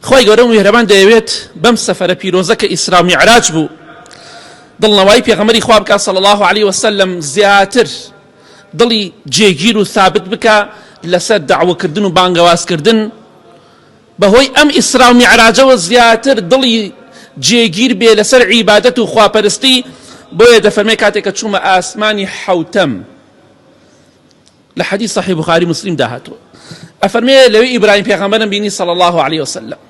خوای گەورە و میهرەبان دەیەوێت بەم سەفەرە پیرۆزە کە ئیسرا و میعراج بوو دڵنەوەی پێغەمبەری خوا بکات صلی الله عليه وسلم زیاتر دڵی جێگیر و ثابت بکە لەسەر دعوەکردن و بانگەوازکردن بەهۆی ئەم ئیسرا و میعراجەوە زیاتر دڵی جێگیر بێ لەسەر عیبادەت و خواپەرستی بۆیە دەفەرمێ کاتێک کە چوومە ئاسمانی حەوتەم لە حەدیث صحیح بخاری مسلم داهاتوە ئەفەرمێ لەوێ ئیبراهیم پێغەمبەرم بینی صلی الله عليه وسلم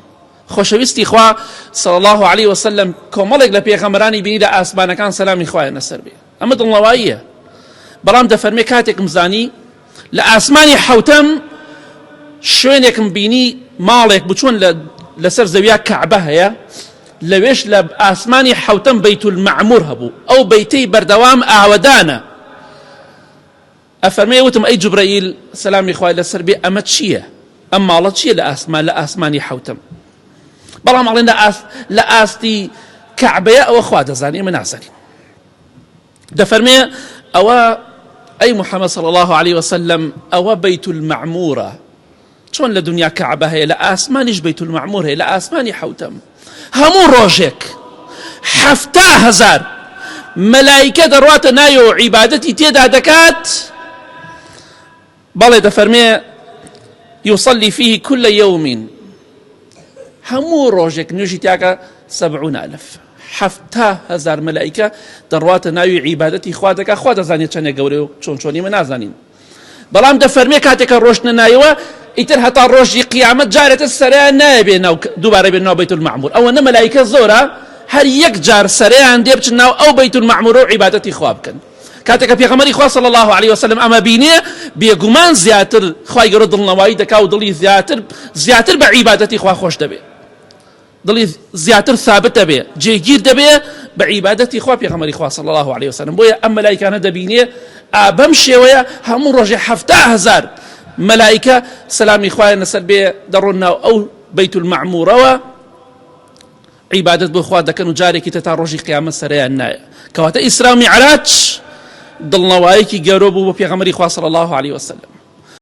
خۆشەویستی خوا صلی الله عليه وسلم کۆمەڵێک لە پێغەمبەرانی بینی لە ئاسمانەکان سەلامی خوایە لەسەر بێ ئەمە دڵنەواییە بەڵام دەفەرمێ کاتێکم زانی لە ئاسمانی حەوتەم شوێنێکم بینی ماڵێک بچوون لەسەر زەویا کەعبە هەیە لەوێش لە ئاسمانی حەوتەم بەیت المەعموور هەبوو ئەو بەیتەی بەردەوام ئاوەدانە ئەفەرمێ وتم ئەی جوبرەئیل سەلامی خوای لەسەر بێ ئەمە چییە ئەم ماڵە چییە لە ئاسمانی حەوتەم بەڵام ئەڵێن لە ئاستی کەعبەیە ئەوە خوا دەزانی ئێمە نازانین دەفەرمێ ئەوە ئەی محەممەد صلی الله عليه وسلم ئەوە بەیت المەعموورە چۆن لە دنیا کەعبە هەیە لە ئاسمانیش بەیت المەعموور هەیە لە ئاسمانی حەوتەم هەموو ڕۆژێک 7,000 مەلایکە دەڕواتە نایەوە و عیبادەتی تێدا دەکات بەڵێ دەفەرمێ يصلي فيه كل يوم هەموو ڕۆژێک نوێژی تیاکە 70,000 7,000 مەلایکە دەڕواتە ناوی عیبادەتی خوا دەکات خوا دەزانێت چەندێک گەورەی و چۆنی من نازانین بەڵام دەفەرمێ کاتێکە ڕۆشتە نایەوە ئیتر هەتا ڕۆژی قیامەت جارێتە سەریان نایەبێ ناو دووبارە بێت ناو بەیت المەعموور ئەوە نە مەلایکە زۆرە هەر یەک جار سەریان دێ بچن ناو ئەو بەیت المەعموور و عیبادەتی خوا بکەن کاتێکە پێغەمبەری خوا صلی الله عليه وسلم ئەمە بینێ بێگومان زیاتر خوای گەورە دڵنەوایی دەکا و دڵی زیاتر بە عیبادەتی خوا خۆش دەبێ دڵی زیاتر ثابت دەبێ جێگیر دەبێ بە عیبادەتی خوا پێغەمبەری خوا صلی الله عليه وسلم بۆیە ئەم مەلایکانە دەبینێ بەم شێوەیە هەموو ڕۆژێ 7,000 مەلایکە سەلامی خوایە لەسەر بێ دەڕۆن ناو ئەو بەیت المەعموورەوە عیبادەت بۆ خوا دەکەن و جارێکی تە تا ڕۆژی قیامەت سەریان نایە کەواتە ئیسرا و میعراج دڵنەواییکی گەورە بوو بۆ پێغەمبەری خوا صلی الله عليه وسلم